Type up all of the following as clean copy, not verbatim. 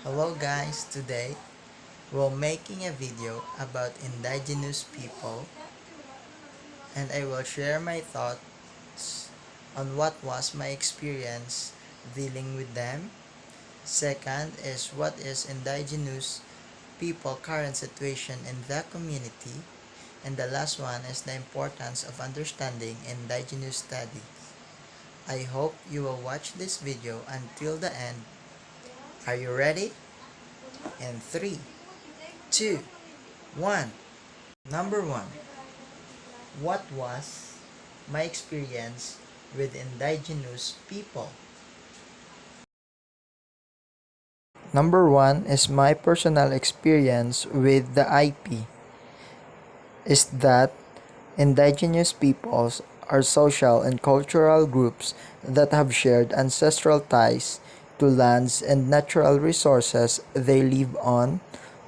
Hello guys, today we're making a video about indigenous people and I will share my thoughts on what was my experience dealing with them. Second is what is indigenous people current situation in the community, and the last one is the importance of understanding indigenous studies. I hope you will watch this video until the end. Are you ready? In 3, 2, 1. Number 1. What was my experience with indigenous people? Number 1 is my personal experience with the IP is that indigenous peoples are social and cultural groups that have shared ancestral ties to lands and natural resources they live on,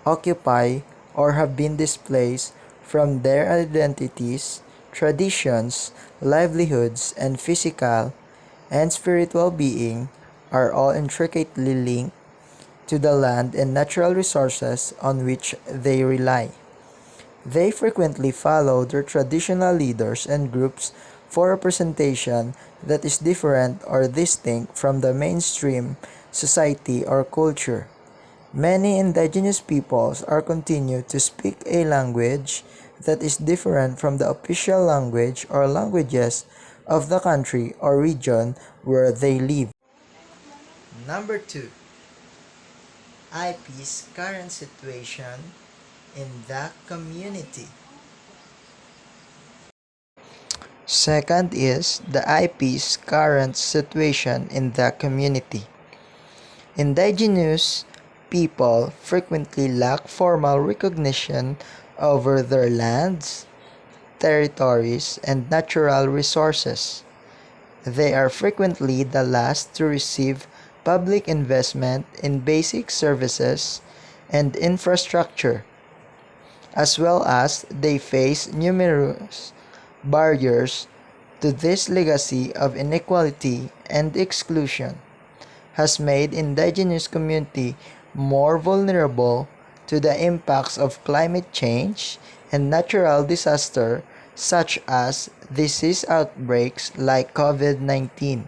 occupy, or have been displaced from. Their identities, traditions, livelihoods, and physical and spiritual being are all intricately linked to the land and natural resources on which they rely. They frequently follow their traditional leaders and groups for representation that is different or distinct from the mainstream society or culture. Many indigenous peoples are continued to speak a language that is different from the official language or languages of the country or region where they live. Number 2. IP's current situation in the community. Second is the IP's current situation in the community. Indigenous people frequently lack formal recognition over their lands, territories, and natural resources. They are frequently the last to receive public investment in basic services and infrastructure, as well as they face numerous barriers to. This legacy of inequality and exclusion has made indigenous community more vulnerable to the impacts of climate change and natural disaster such as disease outbreaks like COVID-19.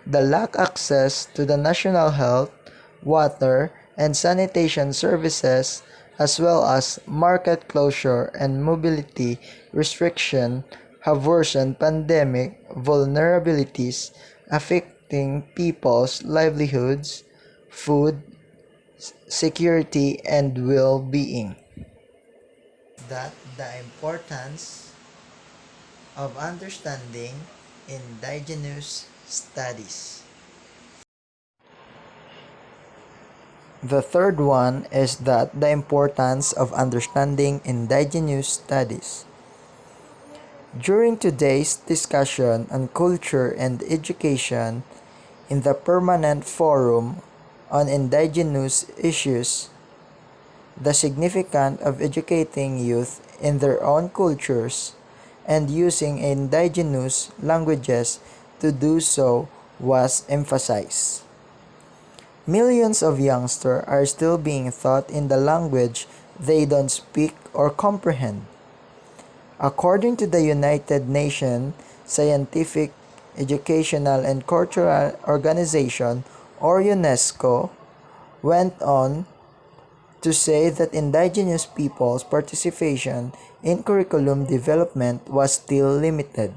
The lack access to the national health, water, and sanitation services, as well as market closure and mobility restriction, have worsened pandemic vulnerabilities, affecting people's livelihoods, food security, and well-being. That the importance of understanding indigenous studies. The third one is that the importance of understanding indigenous studies. During today's discussion on culture and education in the Permanent Forum on Indigenous Issues, the significance of educating youth in their own cultures and using indigenous languages to do so was emphasized. Millions of youngsters are still being taught in the language they don't speak or comprehend. According to the United Nations Scientific, Educational and Cultural Organization, or UNESCO, went on to say that indigenous people's participation in curriculum development was still limited,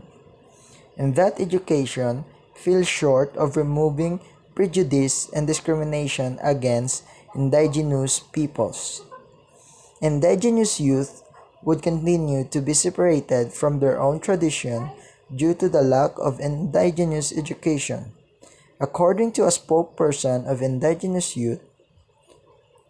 and that education fell short of removing prejudice and discrimination against indigenous peoples. Indigenous youth would continue to be separated from their own tradition due to the lack of indigenous education. According to a spokesperson of indigenous youth,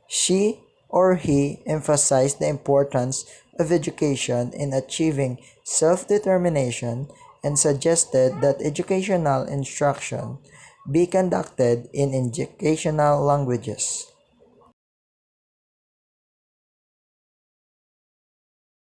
she or he emphasized the importance of education in achieving self-determination and suggested that educational instruction be conducted in educational languages.